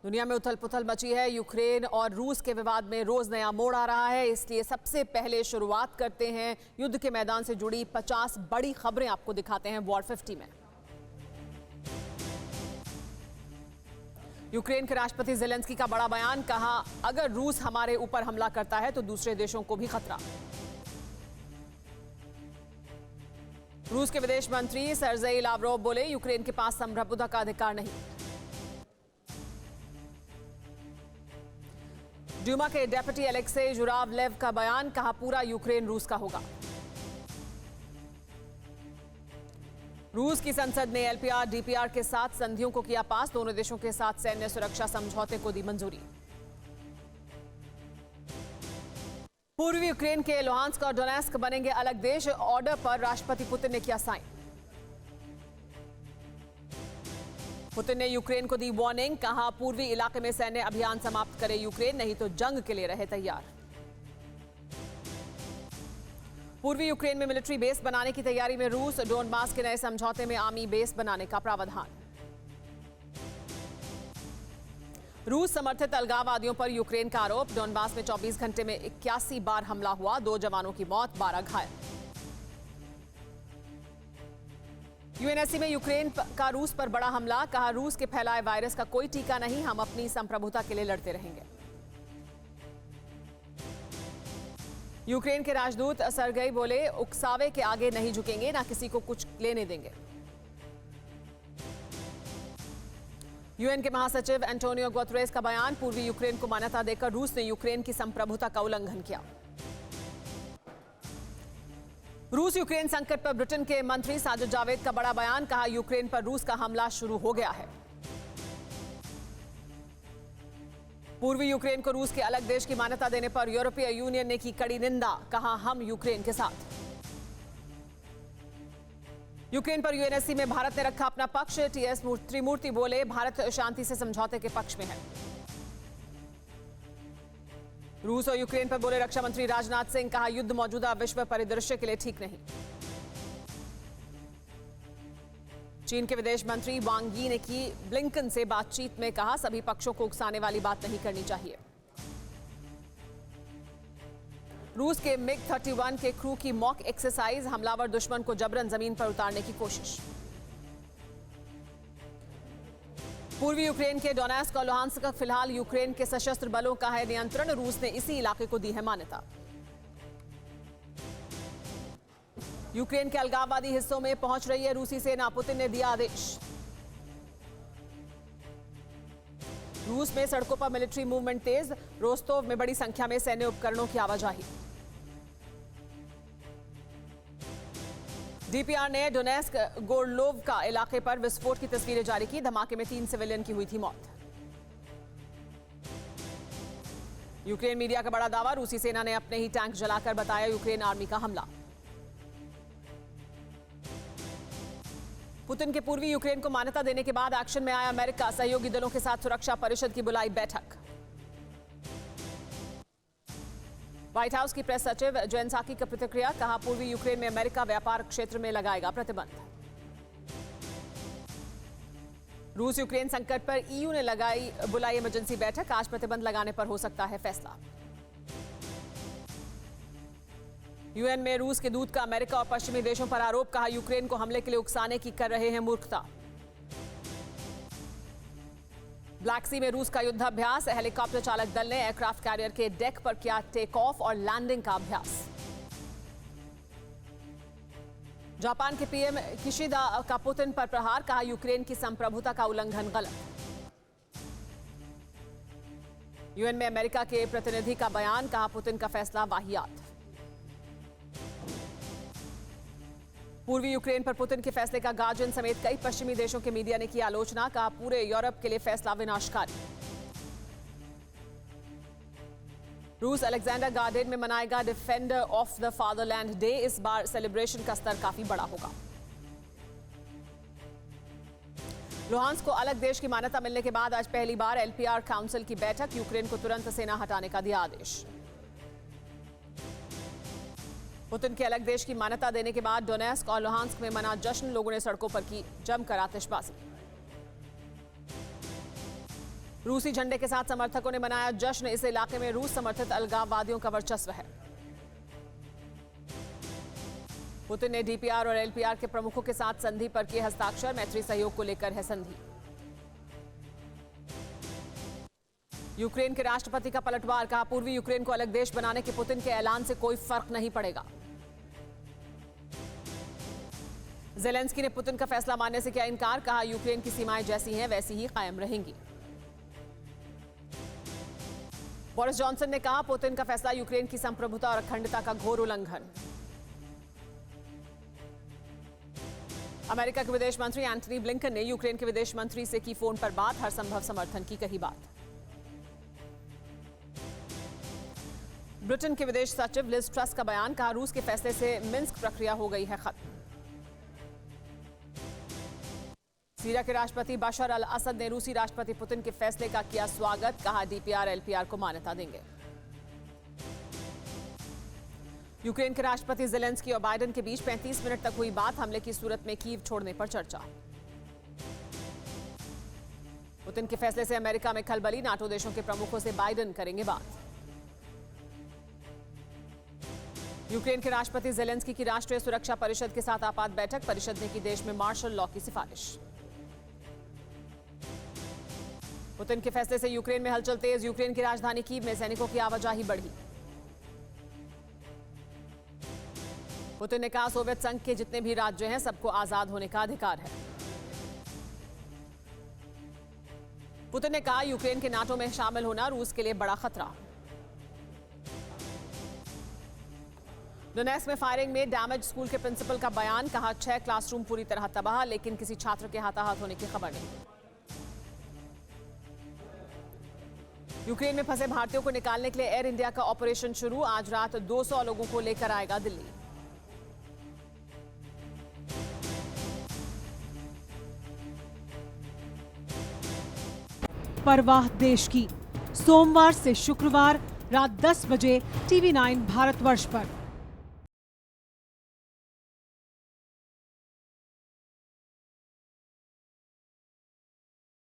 दुनिया में उथल पुथल मची है। यूक्रेन और रूस के विवाद में रोज नया मोड़ आ रहा है, इसलिए सबसे पहले शुरुआत करते हैं युद्ध के मैदान से जुड़ी 50 बड़ी खबरें आपको दिखाते हैं वॉर 50 में। यूक्रेन के राष्ट्रपति ज़ेलेंस्की का बड़ा बयान, कहा अगर रूस हमारे ऊपर हमला करता है तो दूसरे देशों को भी खतरा। रूस के विदेश मंत्री सर्जेई लावरोव बोले, यूक्रेन के पास संप्रभुता का अधिकार नहीं। ड्यूमा के डेप्यूटी अलेक्सेई जुरावलेव का बयान, कहा पूरा यूक्रेन रूस का होगा। रूस की संसद ने एलपीआर डीपीआर के साथ संधियों को किया पास, दोनों देशों के साथ सैन्य सुरक्षा समझौते को दी मंजूरी। पूर्वी यूक्रेन के लुहांस्क और डोनेस्क बनेंगे अलग देश, ऑर्डर पर राष्ट्रपति पुतिन ने किया साइन। पुतिन ने यूक्रेन को दी वार्निंग, कहा पूर्वी इलाके में सैन्य अभियान समाप्त करे यूक्रेन, नहीं तो जंग के लिए रहे तैयार। पूर्वी यूक्रेन में मिलिट्री बेस बनाने की तैयारी में रूस, डोनबास के नए समझौते में आर्मी बेस बनाने का प्रावधान। रूस समर्थित अलगाववादियों पर यूक्रेन का आरोप, डोनबास में 24 घंटे में 81 बार हमला हुआ, 2 जवानों की मौत, 12 घायल। यूएनएससी में यूक्रेन का रूस पर बड़ा हमला, कहा रूस के फैलाए वायरस का कोई टीका नहीं, हम अपनी संप्रभुता के लिए लड़ते रहेंगे। यूक्रेन के राजदूत सर्गेई बोले, उकसावे के आगे नहीं झुकेंगे, ना किसी को कुछ लेने देंगे। यूएन के महासचिव एंटोनियो गुतेरेस का बयान, पूर्वी यूक्रेन को मान्यता देकर रूस ने यूक्रेन की संप्रभुता का उल्लंघन किया। रूस यूक्रेन संकट पर ब्रिटेन के मंत्री साजिद जावेद का बड़ा बयान, कहा यूक्रेन पर रूस का हमला शुरू हो गया है। पूर्वी यूक्रेन को रूस के अलग देश की मान्यता देने पर यूरोपीय यूनियन ने की कड़ी निंदा, कहा हम यूक्रेन के साथ। यूक्रेन पर यूएनएससी में भारत ने रखा अपना पक्ष, टीएस त्रिमूर्ति बोले, भारत शांति से समझौते के पक्ष में है। रूस और यूक्रेन पर बोले रक्षा मंत्री राजनाथ सिंह, कहा युद्ध मौजूदा विश्व परिदृश्य के लिए ठीक नहीं। चीन के विदेश मंत्री वांग यी ने की ब्लिंकन से बातचीत में, कहा सभी पक्षों को उकसाने वाली बात नहीं करनी चाहिए। रूस के मिग 31 के क्रू की मॉक एक्सरसाइज, हमलावर दुश्मन को जबरन जमीन पर उतारने की कोशिश। पूर्वी यूक्रेन के डोनेस्क और लुहांस्क फिलहाल यूक्रेन के सशस्त्र बलों का है नियंत्रण, रूस ने इसी इलाके को दी है मान्यता। यूक्रेन के अलगाववादी हिस्सों में पहुंच रही है रूसी सेना, पुतिन ने दिया आदेश। रूस में सड़कों पर मिलिट्री मूवमेंट तेज, रोस्तोव में बड़ी संख्या में सैन्य उपकरणों की आवाजाही। डीपीआर ने डोनेस्क गोरलोव का इलाके पर विस्फोट की तस्वीरें जारी की, धमाके में 3 सिविलियन की हुई थी मौत। यूक्रेन मीडिया का बड़ा दावा, रूसी सेना ने अपने ही टैंक जलाकर बताया यूक्रेन आर्मी का हमला। पुतिन के पूर्वी यूक्रेन को मान्यता देने के बाद एक्शन में आया अमेरिका, सहयोगी दलों के साथ सुरक्षा परिषद की बुलाई बैठक। व्हाइट हाउस की प्रेस सचिव जेन साकी की प्रतिक्रिया, कहा पूर्वी यूक्रेन में अमेरिका व्यापार क्षेत्र में लगाएगा प्रतिबंध। रूस यूक्रेन संकट पर ईयू ने बुलाई इमरजेंसी बैठक, आज प्रतिबंध लगाने पर हो सकता है फैसला। यूएन में रूस के दूत का अमेरिका और पश्चिमी देशों पर आरोप, कहा यूक्रेन को हमले के लिए उकसाने की कर रहे हैं मूर्खता। ब्लैक सी में रूस का युद्धाभ्यास, हेलीकॉप्टर चालक दल ने एयरक्राफ्ट कैरियर के डेक पर किया टेक ऑफ और लैंडिंग का अभ्यास। जापान के पीएम किशिदा का पुतिन पर प्रहार, कहा यूक्रेन की संप्रभुता का उल्लंघन गलत। यूएन में अमेरिका के प्रतिनिधि का बयान, कहा पुतिन का फैसला वाहियात। पूर्वी यूक्रेन पर पुतिन के फैसले का गार्जियन समेत कई पश्चिमी देशों के मीडिया ने की आलोचना, कहा पूरे यूरोप के लिए फैसला विनाशकारी। रूस अलेक्जेंडर गार्डन में मनाएगा defender of the fatherland day, इस बार सेलिब्रेशन का स्तर काफी बड़ा होगा। लुहांस्क को अलग देश की मान्यता मिलने के बाद आज पहली बार एलपीआर काउंसिल की बैठक, यूक्रेन को तुरंत सेना हटाने का दिया आदेश। पुतिन के अलग देश की मान्यता देने के बाद डोनेस्क और लुहांस्क में मना जश्न, लोगों ने सड़कों पर की जमकर आतिशबाजी। रूसी झंडे के साथ समर्थकों ने मनाया जश्न। इस इलाके में रूस समर्थित अलगाववादियों का वर्चस्व है। पुतिन ने डीपीआर और एलपीआर के प्रमुखों के साथ संधि पर किए हस्ताक्षर। मैत्री सहयोग को लेकर है संधि। यूक्रेन के राष्ट्रपति का पलटवार। कहा, पूर्वी यूक्रेन को अलग देश बनाने के पुतिन के ऐलान से कोई फर्क नहीं पड़ेगा। ज़ेलेंस्की ने पुतिन का फैसला मानने से किया इनकार। कहा, यूक्रेन की सीमाएं जैसी हैं वैसी ही कायम रहेंगी। बोरिस जॉनसन ने कहा, पुतिन का फैसला यूक्रेन की संप्रभुता और अखंडता का घोर उल्लंघन। अमेरिका के विदेश मंत्री एंटनी ब्लिंकन ने यूक्रेन के विदेश मंत्री से की फोन पर बात। हर संभव समर्थन की कही बात। ब्रिटेन के विदेश सचिव लिज ट्रस का बयान। कहा, रूस के फैसले से मिन्स्क प्रक्रिया हो गई है खत्म। सीरिया के राष्ट्रपति बशर अल असद ने रूसी राष्ट्रपति पुतिन के फैसले का किया स्वागत। कहा, डीपीआर एलपीआर को मान्यता देंगे। यूक्रेन के राष्ट्रपति ज़ेलेंस्की और बाइडेन के बीच 35 मिनट तक हुई बात। हमले की सूरत में कीव छोड़ने पर चर्चा। पुतिन के फैसले से अमेरिका में खलबली। नाटो देशों के प्रमुखों से बाइडेन करेंगे बात। यूक्रेन के राष्ट्रपति ज़ेलेंस्की की राष्ट्रीय सुरक्षा परिषद के साथ आपात बैठक। परिषद ने की देश में मार्शल लॉ की सिफारिश। पुतिन के फैसले से यूक्रेन में हलचल तेज। यूक्रेन की राजधानी कीव में सैनिकों की आवाजाही बढ़ी। पुतिन ने कहा, सोवियत संघ के जितने भी राज्य हैं सबको आजाद होने का अधिकार है। पुतिन ने कहा, यूक्रेन के नाटो में शामिल होना रूस के लिए बड़ा खतरा। डोनेट्स्क में फायरिंग में डैमेज स्कूल के प्रिंसिपल का बयान। कहा, 6 क्लासरूम पूरी तरह तबाह, लेकिन किसी छात्र के हाथाहाथ होने की खबर नहीं। यूक्रेन में फंसे भारतीयों को निकालने के लिए एयर इंडिया का ऑपरेशन शुरू। आज रात 200 लोगों को लेकर आएगा दिल्ली। परवाह देश की, सोमवार से शुक्रवार रात 10 बजे TV9 भारतवर्ष पर।